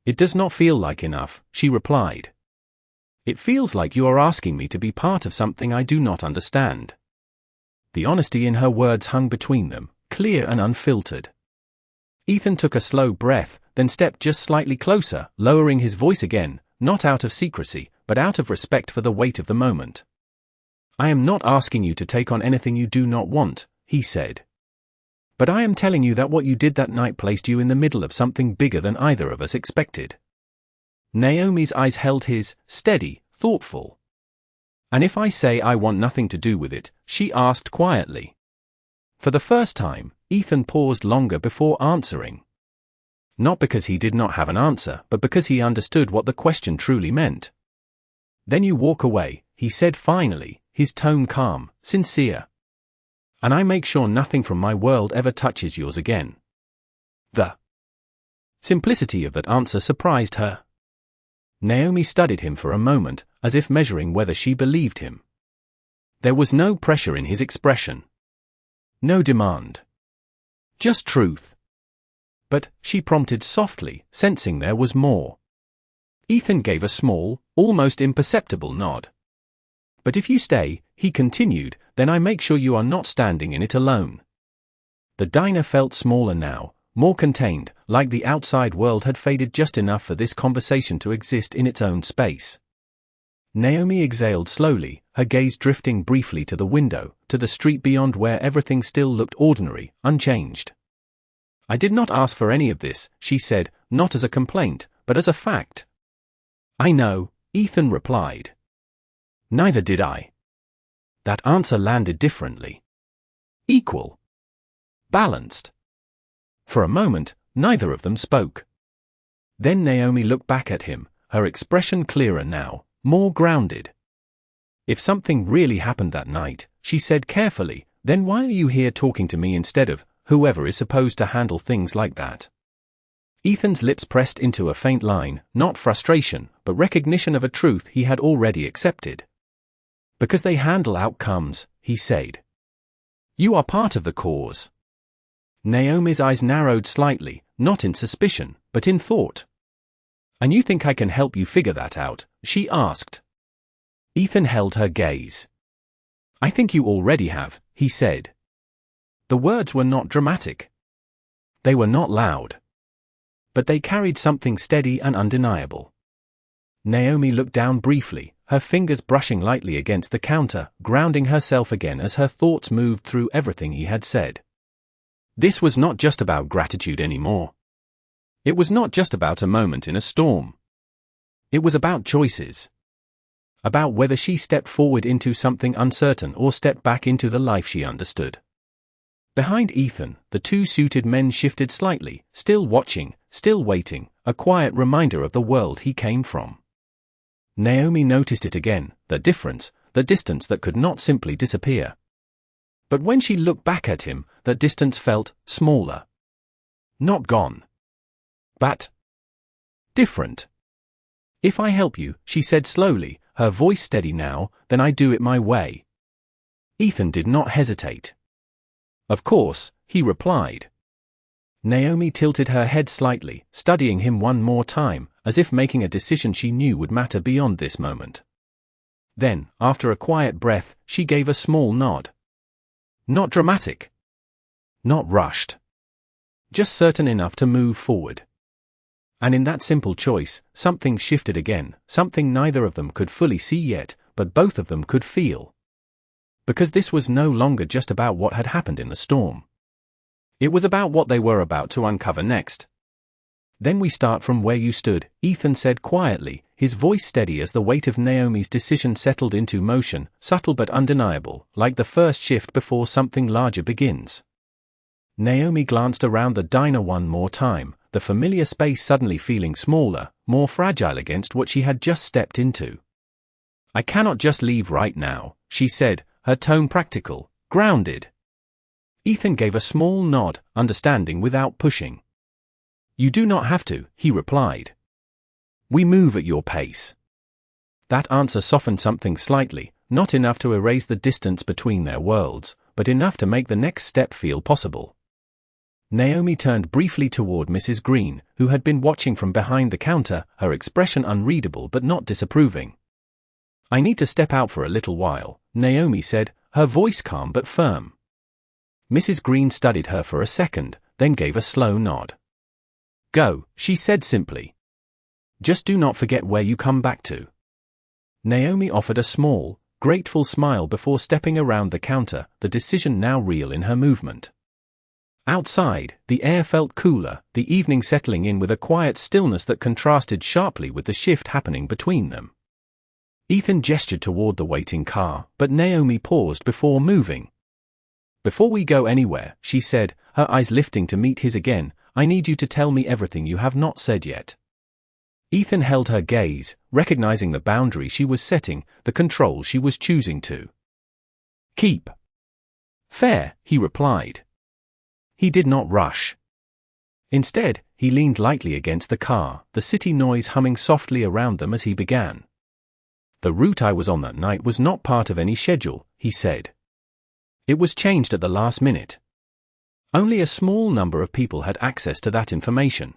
Speaker 1: It does not feel like enough, she replied. It feels like you are asking me to be part of something I do not understand. The honesty in her words hung between them, clear and unfiltered. Ethan took a slow breath, then stepped just slightly closer, lowering his voice again, not out of secrecy, but out of respect for the weight of the moment. I am not asking you to take on anything you do not want, he said. But I am telling you that what you did that night placed you in the middle of something bigger than either of us expected. Naomi's eyes held his, steady, thoughtful. And if I say I want nothing to do with it, she asked quietly. For the first time, Ethan paused longer before answering. Not because he did not have an answer, but because he understood what the question truly meant. Then you walk away, he said finally, his tone calm, sincere. And I make sure nothing from my world ever touches yours again. The simplicity of that answer surprised her. Naomi studied him for a moment, as if measuring whether she believed him. There was no pressure in his expression. No demand. Just truth. But, she prompted softly, sensing there was more. Ethan gave a small, almost imperceptible nod. But if you stay, he continued, then I make sure you are not standing in it alone. The diner felt smaller now, more contained, like the outside world had faded just enough for this conversation to exist in its own space. Naomi exhaled slowly, her gaze drifting briefly to the window, to the street beyond where everything still looked ordinary, unchanged. I did not ask for any of this, she said, not as a complaint, but as a fact. I know, Ethan replied. Neither did I. That answer landed differently. Equal. Balanced. For a moment, Neither of them spoke. Then Naomi looked back at him, her expression clearer now, more grounded. "If something really happened that night," she said carefully, "then why are you here talking to me instead of whoever is supposed to handle things like that?" Ethan's lips pressed into a faint line, not frustration, but recognition of a truth he had already accepted. "Because they handle outcomes," he said. "You are part of the cause." Naomi's eyes narrowed slightly, not in suspicion, but in thought. "And you think I can help you figure that out?" she asked. Ethan held her gaze. "I think you already have," he said. The words were not dramatic. They were not loud. But they carried something steady and undeniable. Naomi looked down briefly, her fingers brushing lightly against the counter, grounding herself again as her thoughts moved through everything he had said. This was not just about gratitude anymore. It was not just about a moment in a storm. It was about choices. About whether she stepped forward into something uncertain or stepped back into the life she understood. Behind Ethan, the two suited men shifted slightly, still watching, still waiting, a quiet reminder of the world he came from. Naomi noticed it again, the difference, the distance that could not simply disappear. But when she looked back at him, that distance felt smaller. Not gone. But different. "If I help you," she said slowly, her voice steady now, "then I do it my way." Ethan did not hesitate. "Of course," he replied. Naomi tilted her head slightly, studying him one more time, as if making a decision she knew would matter beyond this moment. Then, after a quiet breath, she gave a small nod. Not dramatic. Not rushed. Just certain enough to move forward. And in that simple choice, something shifted again, something neither of them could fully see yet, but both of them could feel. Because this was no longer just about what had happened in the storm. It was about what they were about to uncover next. "Then we start from where you stood," Ethan said quietly, his voice steady as the weight of Naomi's decision settled into motion, subtle but undeniable, like the first shift before something larger begins. Naomi glanced around the diner one more time, the familiar space suddenly feeling smaller, more fragile against what she had just stepped into. "I cannot just leave right now," she said, her tone practical, grounded. Ethan gave a small nod, understanding without pushing. "You do not have to," he replied. "We move at your pace." That answer softened something slightly, not enough to erase the distance between their worlds, but enough to make the next step feel possible. Naomi turned briefly toward Mrs. Green, who had been watching from behind the counter, her expression unreadable but not disapproving. "I need to step out for a little while," Naomi said, her voice calm but firm. Mrs. Green studied her for a second, then gave a slow nod. "Go," she said simply. "Just do not forget where you come back to." Naomi offered a small, grateful smile before stepping around the counter, the decision now real in her movement. Outside, the air felt cooler, the evening settling in with a quiet stillness that contrasted sharply with the shift happening between them. Ethan gestured toward the waiting car, but Naomi paused before moving. "Before we go anywhere," she said, her eyes lifting to meet his again, "I need you to tell me everything you have not said yet." Ethan held her gaze, recognizing the boundary she was setting, the control she was choosing to keep. "Fair," he replied. He did not rush. Instead, he leaned lightly against the car, the city noise humming softly around them as he began. "The route I was on that night was not part of any schedule," he said. "It was changed at the last minute. Only a small number of people had access to that information."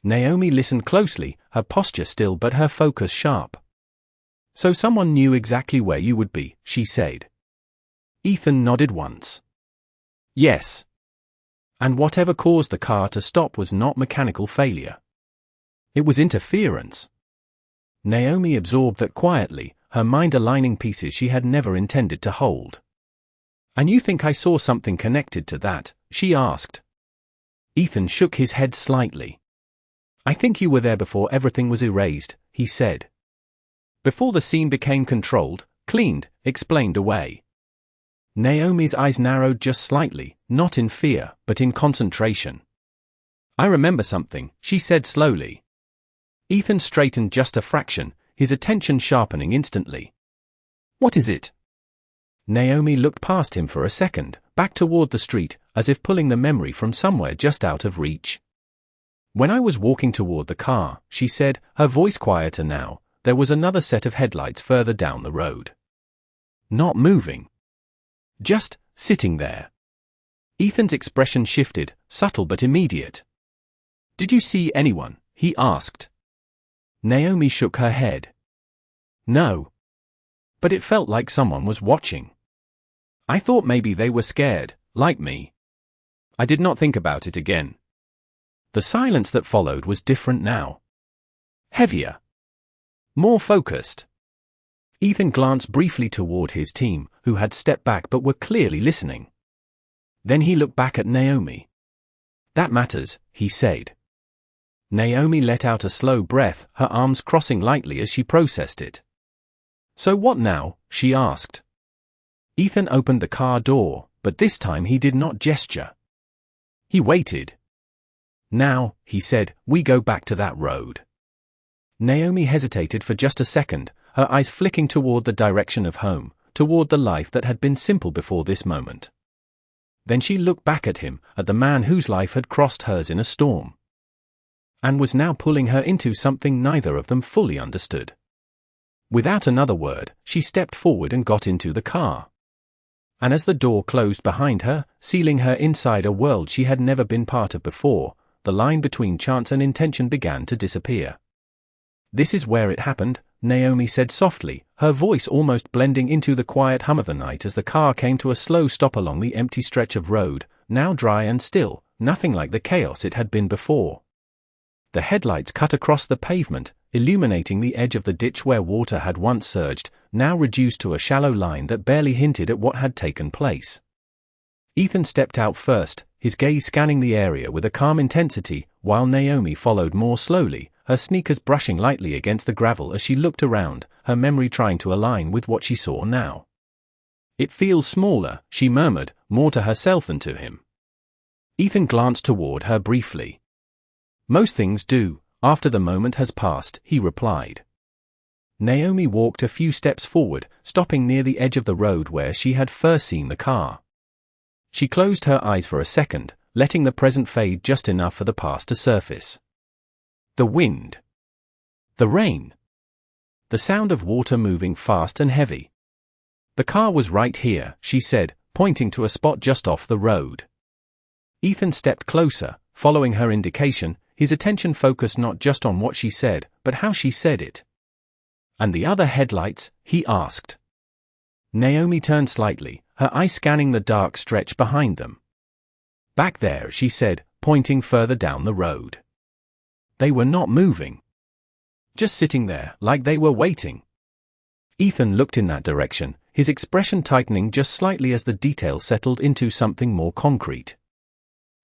Speaker 1: Naomi listened closely, her posture still but her focus sharp. "So someone knew exactly where you would be," she said. Ethan nodded once. "Yes." "And whatever caused the car to stop was not mechanical failure. It was interference." Naomi absorbed that quietly, her mind aligning pieces she had never intended to hold. "And you think I saw something connected to that?" she asked. Ethan shook his head slightly. "I think you were there before everything was erased," he said. "Before the scene became controlled, cleaned, explained away." Naomi's eyes narrowed just slightly, not in fear, but in concentration. I remember something, she said slowly. Ethan straightened just a fraction, his attention sharpening instantly. What is it? Naomi looked past him for a second, back toward the street, as if pulling the memory from somewhere just out of reach. When I was walking toward the car, she said, her voice quieter now, there was another set of headlights further down the road. Not moving. Just sitting there. Ethan's expression shifted, subtle but immediate. Did you see anyone? He asked. Naomi shook her head. No. But it felt like someone was watching. I thought maybe they were scared, like me. I did not think about it again. The silence that followed was different now. Heavier. More focused. Ethan glanced briefly toward his team, who had stepped back but were clearly listening. Then he looked back at Naomi. That matters, he said. Naomi let out a slow breath, her arms crossing lightly as she processed it. So what now? She asked. Ethan opened the car door, but this time he did not gesture. He waited. Now, he said, we go back to that road. Naomi hesitated for just a second, her eyes flicking toward the direction of home, toward the life that had been simple before this moment. Then she looked back at him, at the man whose life had crossed hers in a storm, and was now pulling her into something neither of them fully understood. Without another word, she stepped forward and got into the car. And as the door closed behind her, sealing her inside a world she had never been part of before, the line between chance and intention began to disappear. This is where it happened, Naomi said softly, her voice almost blending into the quiet hum of the night as the car came to a slow stop along the empty stretch of road, now dry and still, nothing like the chaos it had been before. The headlights cut across the pavement, illuminating the edge of the ditch where water had once surged, now reduced to a shallow line that barely hinted at what had taken place. Ethan stepped out first, his gaze scanning the area with a calm intensity, while Naomi followed more slowly, her sneakers brushing lightly against the gravel as she looked around, her memory trying to align with what she saw now. It feels smaller, she murmured, more to herself than to him. Ethan glanced toward her briefly. Most things do, after the moment has passed, he replied. Naomi walked a few steps forward, stopping near the edge of the road where she had first seen the car. She closed her eyes for a second, letting the present fade just enough for the past to surface. The wind. The rain. The sound of water moving fast and heavy. The car was right here, she said, pointing to a spot just off the road. Ethan stepped closer, following her indication, his attention focused not just on what she said, but how she said it. And the other headlights? He asked. Naomi turned slightly, her eyes scanning the dark stretch behind them. Back there, she said, pointing further down the road. They were not moving. Just sitting there, like they were waiting. Ethan looked in that direction, his expression tightening just slightly as the details settled into something more concrete.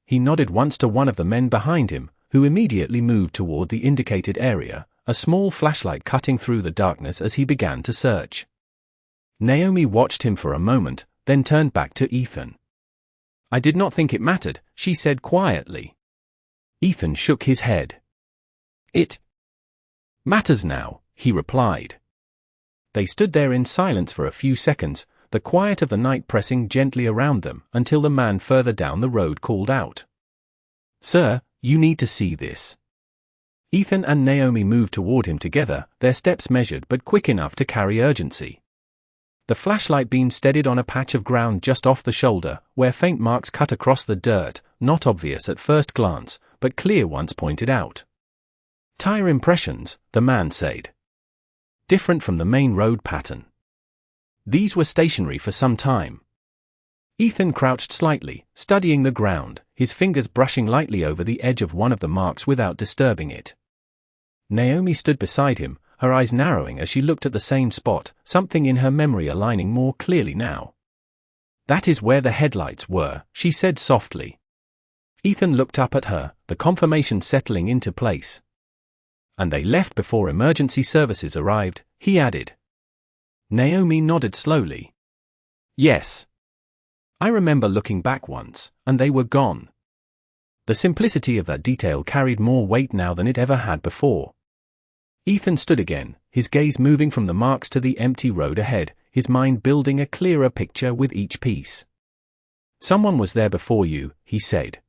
Speaker 1: He nodded once to one of the men behind him, who immediately moved toward the indicated area, a small flashlight cutting through the darkness as he began to search. Naomi watched him for a moment, then turned back to Ethan. I did not think it mattered, she said quietly. Ethan shook his head. It matters now, he replied. They stood there in silence for a few seconds, the quiet of the night pressing gently around them, until the man further down the road called out. Sir, you need to see this. Ethan and Naomi moved toward him together, their steps measured but quick enough to carry urgency. The flashlight beam steadied on a patch of ground just off the shoulder, where faint marks cut across the dirt, not obvious at first glance, but clear once pointed out. Tire impressions, the man said. Different from the main road pattern. These were stationary for some time. Ethan crouched slightly, studying the ground, his fingers brushing lightly over the edge of one of the marks without disturbing it. Naomi stood beside him, her eyes narrowing as she looked at the same spot, something in her memory aligning more clearly now. That is where the headlights were, she said softly. Ethan looked up at her, the confirmation settling into place. And they left before emergency services arrived, he added. Naomi nodded slowly. Yes. I remember looking back once, and they were gone. The simplicity of that detail carried more weight now than it ever had before. Ethan stood again, his gaze moving from the marks to the empty road ahead, his mind building a clearer picture with each piece. "Someone was there before you," he said.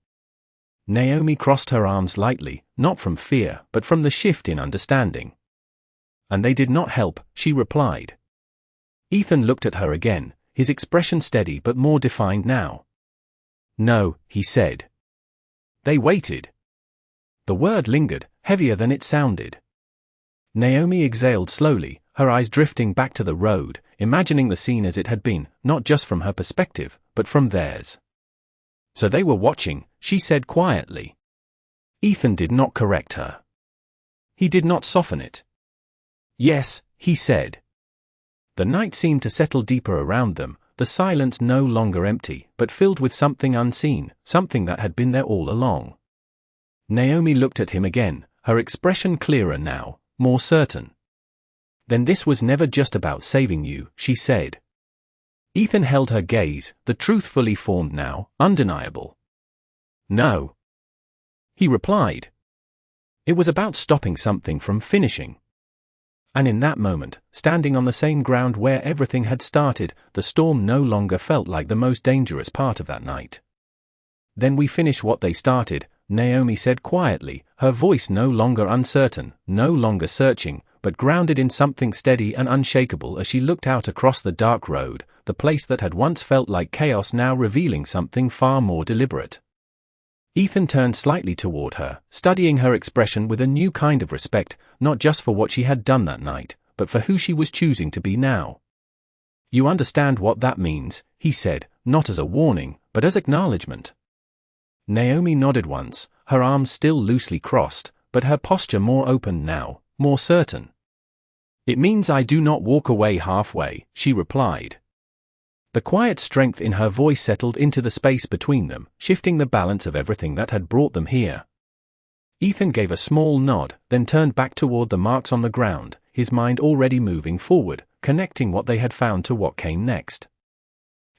Speaker 1: Naomi crossed her arms lightly, not from fear, but from the shift in understanding. "And they did not help," she replied. Ethan looked at her again, his expression steady but more defined now. "No," he said. "They waited." The word lingered, heavier than it sounded. Naomi exhaled slowly, her eyes drifting back to the road, imagining the scene as it had been, not just from her perspective, but from theirs. "So they were watching," she said quietly. Ethan did not correct her. He did not soften it. "Yes," he said. The night seemed to settle deeper around them, the silence no longer empty, but filled with something unseen, something that had been there all along. Naomi looked at him again, her expression clearer now, more certain. "Then this was never just about saving you," she said. Ethan held her gaze, the truth fully formed now, undeniable. "No," he replied. "It was about stopping something from finishing." And in that moment, standing on the same ground where everything had started, the storm no longer felt like the most dangerous part of that night. "Then we finish what they started," Naomi said quietly, her voice no longer uncertain, no longer searching, but grounded in something steady and unshakable as she looked out across the dark road, the place that had once felt like chaos now revealing something far more deliberate. Ethan turned slightly toward her, studying her expression with a new kind of respect, not just for what she had done that night, but for who she was choosing to be now. "You understand what that means," he said, not as a warning, but as acknowledgement. Naomi nodded once, her arms still loosely crossed, but her posture more open now, more certain. "It means I do not walk away halfway," she replied. The quiet strength in her voice settled into the space between them, shifting the balance of everything that had brought them here. Ethan gave a small nod, then turned back toward the marks on the ground, his mind already moving forward, connecting what they had found to what came next.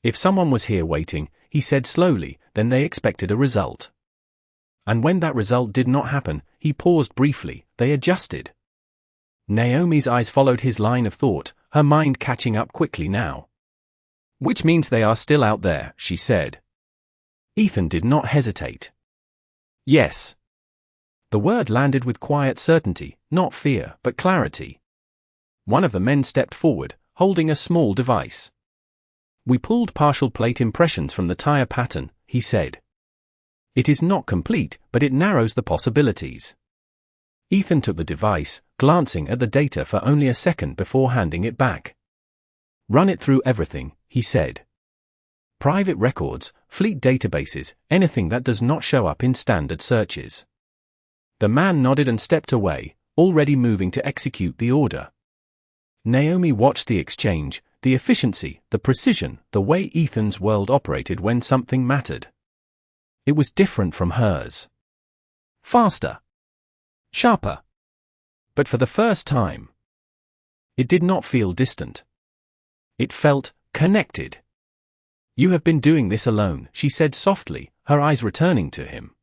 Speaker 1: "If someone was here waiting," he said slowly, "then they expected a result. And when that result did not happen," he paused briefly, "they adjusted." Naomi's eyes followed his line of thought, her mind catching up quickly now. "Which means they are still out there," she said. Ethan did not hesitate. "Yes." The word landed with quiet certainty, not fear, but clarity. One of the men stepped forward, holding a small device. "We pulled partial plate impressions from the tire pattern," he said. "It is not complete, but it narrows the possibilities." Ethan took the device, glancing at the data for only a second before handing it back. "Run it through everything," he said. "Private records, fleet databases, anything that does not show up in standard searches." The man nodded and stepped away, already moving to execute the order. Naomi watched the exchange, the efficiency, the precision, the way Ethan's world operated when something mattered. It was different from hers. Faster. Sharper. But for the first time, it did not feel distant. It felt connected. "You have been doing this alone," she said softly, her eyes returning to him.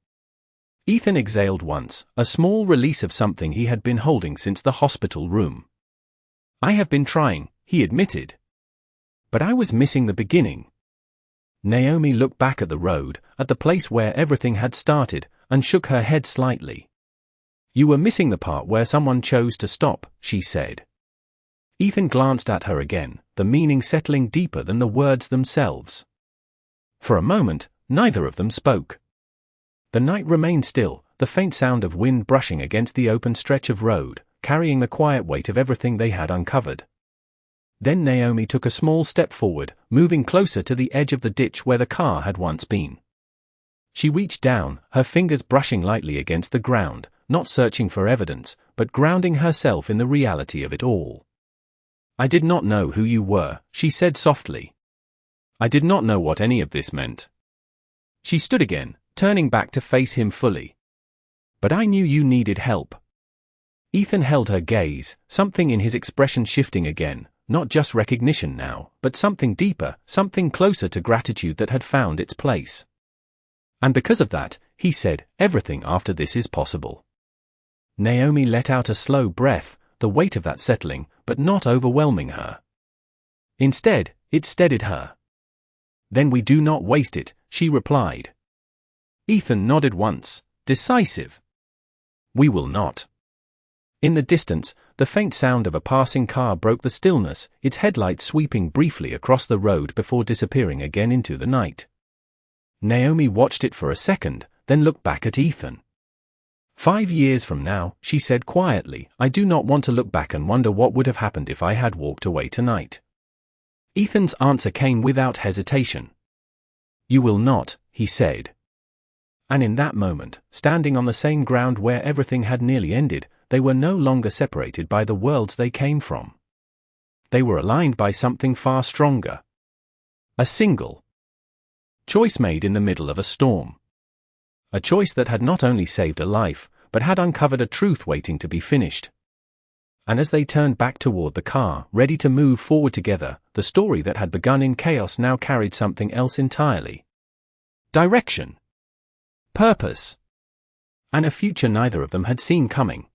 Speaker 1: Ethan exhaled once, a small release of something he had been holding since the hospital room. "I have been trying," he admitted. "But I was missing the beginning." Naomi looked back at the road, at the place where everything had started, and shook her head slightly. "You were missing the part where someone chose to stop," she said. Ethan glanced at her again, the meaning settling deeper than the words themselves. For a moment, neither of them spoke. The night remained still, the faint sound of wind brushing against the open stretch of road, carrying the quiet weight of everything they had uncovered. Then Naomi took a small step forward, moving closer to the edge of the ditch where the car had once been. She reached down, her fingers brushing lightly against the ground, not searching for evidence, but grounding herself in the reality of it all. "I did not know who you were," she said softly. "I did not know what any of this meant." She stood again, turning back to face him fully. "But I knew you needed help." Ethan held her gaze, something in his expression shifting again, not just recognition now, but something deeper, something closer to gratitude that had found its place. "And because of that," he said, everything after this is possible. Naomi let out a slow breath, the weight of that settling, but not overwhelming her. Instead, it steadied her. Then we do not waste it, she replied. Ethan nodded once, decisive. We will not. In the distance, the faint sound of a passing car broke the stillness, its headlights sweeping briefly across the road before disappearing again into the night. Naomi watched it for a second, then looked back at Ethan. 5 years from now, she said quietly, I do not want to look back and wonder what would have happened if I had walked away tonight. Ethan's answer came without hesitation. You will not, he said. And in that moment, standing on the same ground where everything had nearly ended, they were no longer separated by the worlds they came from. They were aligned by something far stronger. A single choice made in the middle of a storm. A choice that had not only saved a life, but had uncovered a truth waiting to be finished. And as they turned back toward the car, ready to move forward together, the story that had begun in chaos now carried something else entirely. Direction. Purpose. And a future neither of them had seen coming.